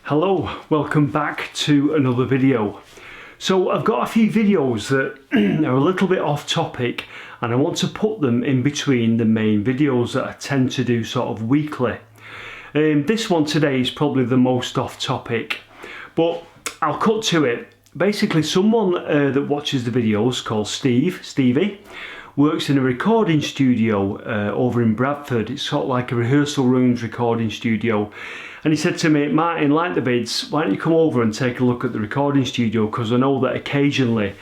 Hello, welcome back to another video. So I've got a few videos that are a little bit off topic and I want to put them in between the main videos that I tend to do sort of weekly. This one today is probably the most off topic, but I'll cut to it. Basically, someone that watches the videos called Stevie, works in a recording studio over in Bradford. It's sort of like a rehearsal rooms recording studio. And he said to me, Martin, like the vids, why don't you come over and take a look at the recording studio, because I know that occasionally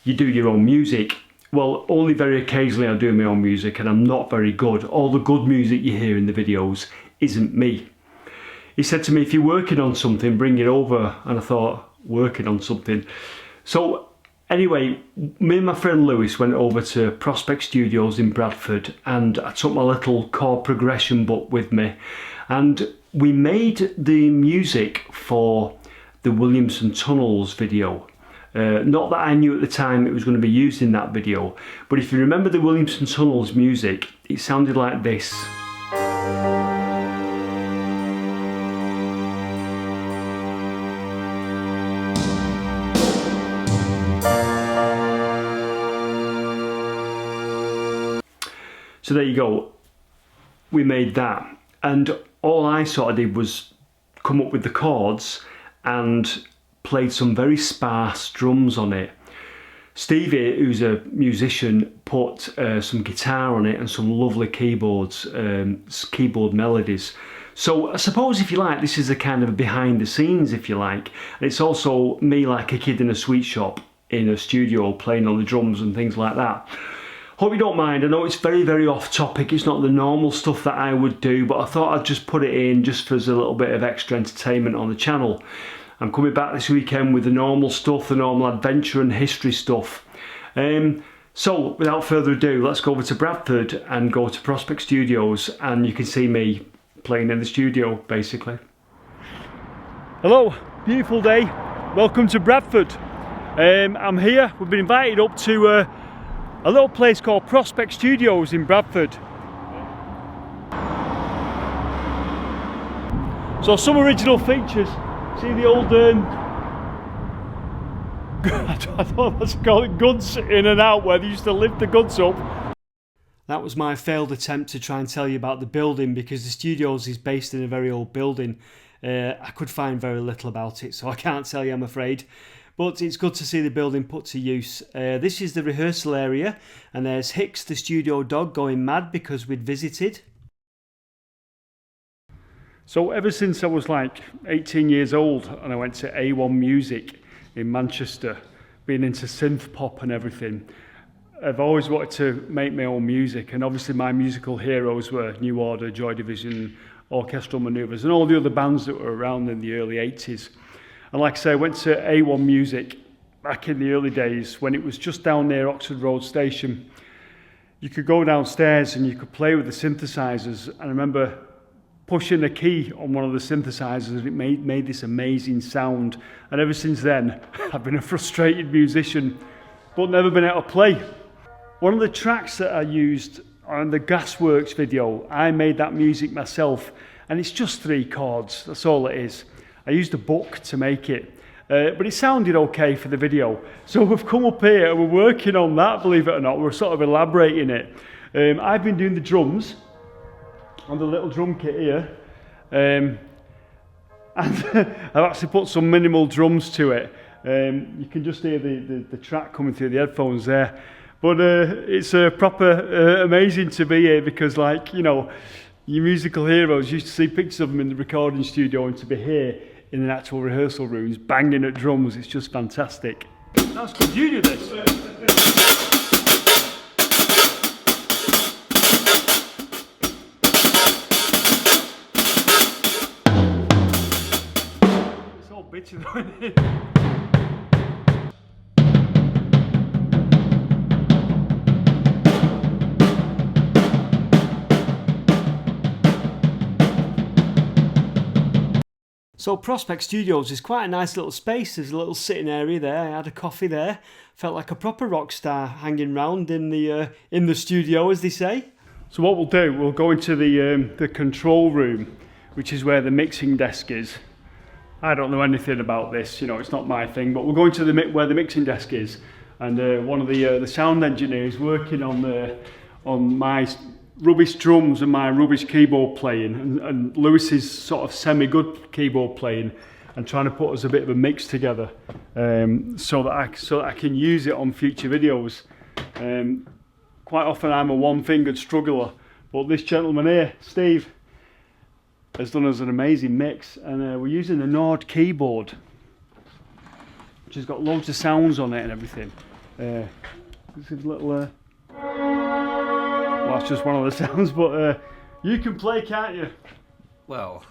you do your own music. Well, only very occasionally I do my own music, and I'm not very good. All the good music you hear in the videos isn't me. He said to me, if you're working on something, bring it over. And I thought, working on something? So anyway, me and my friend Lewis went over to Prospect Studios in Bradford, and I took my little chord progression book with me, and we made the music for the Williamson Tunnels video. Not that I knew at the time it was going to be used in that video, but if you remember the Williamson Tunnels music, it sounded like this. So there you go, we made that, and all I sort of did was come up with the chords and played some very sparse drums on it. Stevie, who's a musician, put some guitar on it and some lovely keyboards, keyboard melodies. So I suppose, if you like, this is a kind of behind the scenes, if you like. And it's also me like a kid in a sweet shop in a studio playing on the drums and things like that. Hope you don't mind. I know it's very, very off topic. It's not the normal stuff that I would do, but I thought I'd just put it in just for as a little bit of extra entertainment on the channel. I'm coming back this weekend with the normal stuff, the normal adventure and history stuff. So without further ado, let's go over to Bradford and go to Prospect Studios, and you can see me playing in the studio, basically. Hello, beautiful day. Welcome to Bradford. I'm here. We've been invited up to a little place called Prospect Studios in Bradford. So some original features. See the old, I don't know what to call it, goods in and out, where they used to lift the goods up. That was my failed attempt to try and tell you about the building, because the studios is based in a very old building. I could find very little about it, so I can't tell you, I'm afraid. But it's good to see the building put to use. This is the rehearsal area, and there's Hicks, the studio dog, going mad because we'd visited. So ever since I was like 18 years old and I went to A1 Music in Manchester, being into synth pop and everything, I've always wanted to make my own music, and obviously my musical heroes were New Order, Joy Division, Orchestral Manoeuvres, and all the other bands that were around in the early 80s. And like I say, I went to A1 Music back in the early days when it was just down near Oxford Road Station. You could go downstairs and you could play with the synthesizers. And I remember pushing a key on one of the synthesizers, and it made this amazing sound. And ever since then, I've been a frustrated musician, but never been able to play. One of the tracks that I used on the Gasworks video, I made that music myself, and it's just 3 chords, that's all it is. I used a book to make it, but it sounded okay for the video. So we've come up here and we're working on that, believe it or not. We're sort of elaborating it. I've been doing the drums on the little drum kit here, and I've actually put some minimal drums to it. You can just hear the track coming through the headphones there. But it's proper amazing to be here, because, like, you know, your musical heroes, you used to see pictures of them in the recording studio, and to be here in the actual rehearsal rooms banging at drums, it's just fantastic. That's good, you do this. It's all bitter though, isn't it? So Prospect Studios is quite a nice little space. There's a little sitting area there. I had a coffee there. Felt like a proper rock star hanging round in the studio, as they say. So what we'll do, we'll go into the control room, which is where the mixing desk is. I don't know anything about this, you know, it's not my thing, but we're going to where the mixing desk is, and one of the sound engineers working on my rubbish drums and my rubbish keyboard playing, and Lewis's sort of semi-good keyboard playing, and trying to put us a bit of a mix together, so that I can use it on future videos. Quite often I'm a one-fingered struggler, but this gentleman here, Steve, has done us an amazing mix, and we're using the Nord keyboard, which has got loads of sounds on it and everything. This is a little, well, that's just one of the sounds, but you can play, can't you? Well,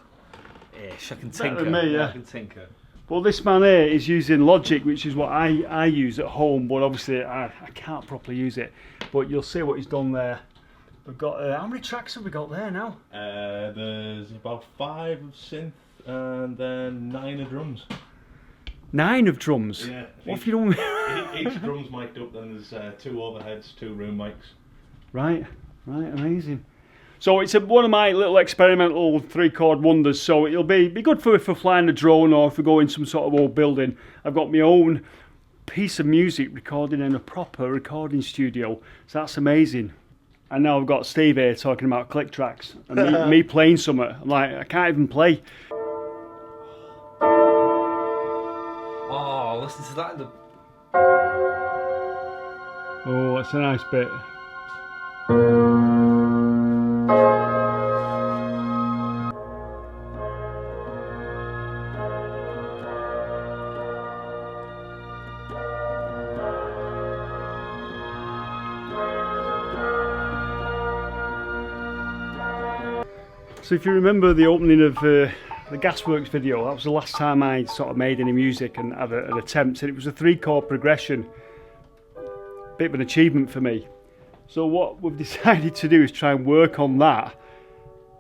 ish, I can tinker. Better than me, yeah. I can tinker. Well, this man here is using Logic, which is what I use at home, but obviously I can't properly use it. But you'll see what he's done there. We've got, how many tracks have we got there now? There's about 5 of synth and then 9 of drums. 9 of drums? Yeah. What have you done? Each drum's mic'd up, then there's 2 overheads, 2 room mics. Right, amazing. So it's one of my little experimental 3-chord wonders, so it'll be good for if we're flying a drone or if we go in some sort of old building. I've got my own piece of music recording in a proper recording studio, so that's amazing. And now I've got Steve here talking about click tracks and me playing something. I'm like, I can't even play. Oh, listen to that in the... Oh, that's a nice bit. So if you remember the opening of the Gasworks video, that was the last time I sort of made any music and had an attempt, and it was a 3-chord progression. Bit of an achievement for me. So what we've decided to do is try and work on that,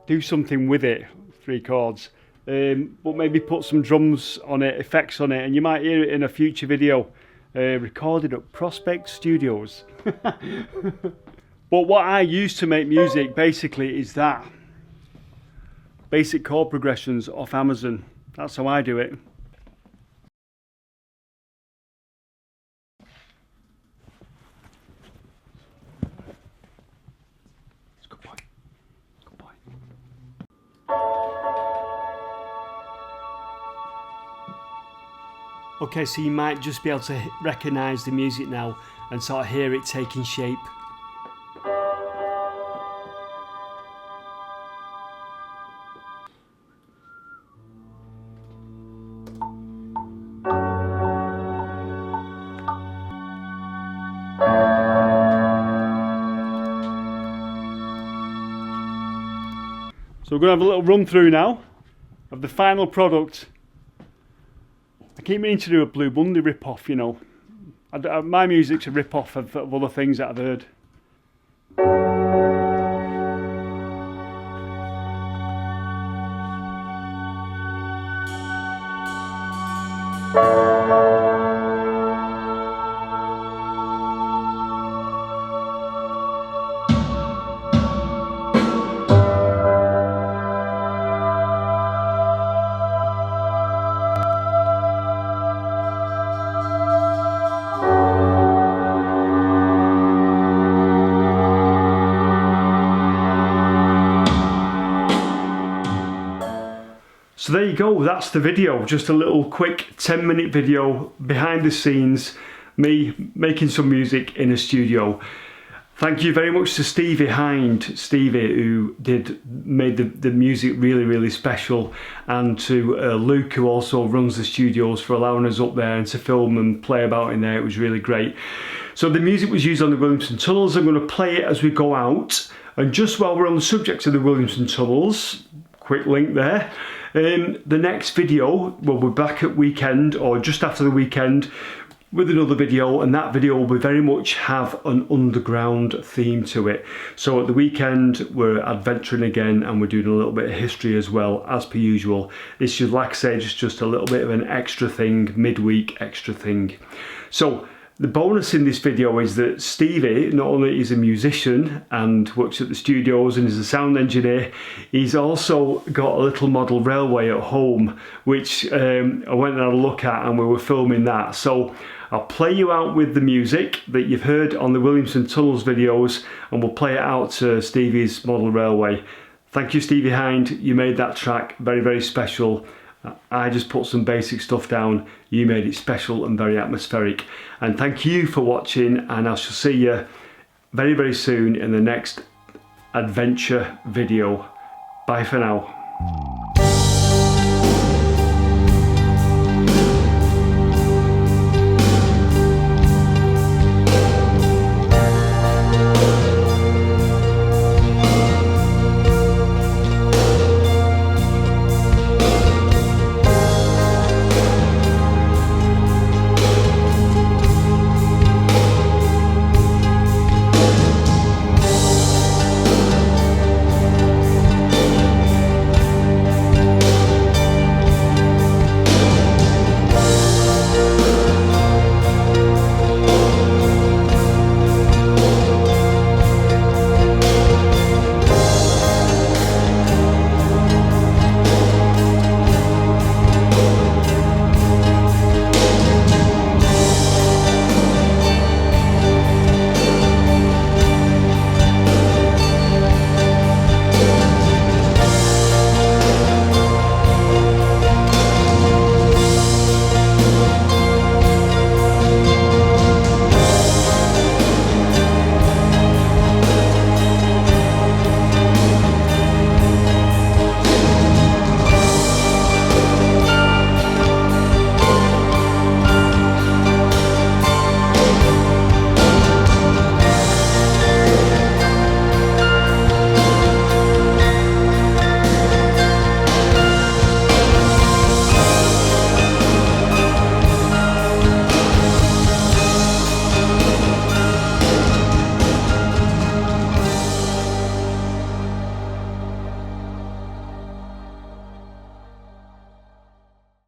do something with it, 3 chords, but maybe put some drums on it, effects on it, and you might hear it in a future video recorded at Prospect Studios. But what I use to make music basically is that. Basic chord progressions off Amazon. That's how I do it. Good boy. Good boy. Okay, so you might just be able to recognise the music now and sort of hear it taking shape. So we're going to have a little run through now of the final product. I keep meaning to do a Blue Bundy rip-off, you know. My music's a rip-off of other things that I've heard. So there you go, that's the video, just a little quick 10-minute video behind the scenes, me making some music in a studio. Thank you very much to Stevie who made the music really special, and to Luke, who also runs the studios, for allowing us up there and to film and play about in there. It was really great. So the music was used on the Williamson Tunnels. I'm going to play it as we go out, and just while we're on the subject of the Williamson Tunnels, quick link there. The next video, we'll be back at weekend or just after the weekend with another video, and that video will very much have an underground theme to it. So at the weekend we're adventuring again, and we're doing a little bit of history as well, as per usual. This should, like I say, just a little bit of an extra thing, midweek extra thing. So The bonus in this video is that Stevie not only is a musician and works at the studios and is a sound engineer, he's also got a little model railway at home, which I went and had a look at, and we were filming that. So I'll play you out with the music that you've heard on the Williamson Tunnels videos, and we'll play it out to Stevie's model railway. Thank you, Stevie Hind. You made that track very, very special. I just put some basic stuff down. You made it special and very atmospheric. And thank you for watching, and I shall see you very, very soon in the next adventure video. Bye for now.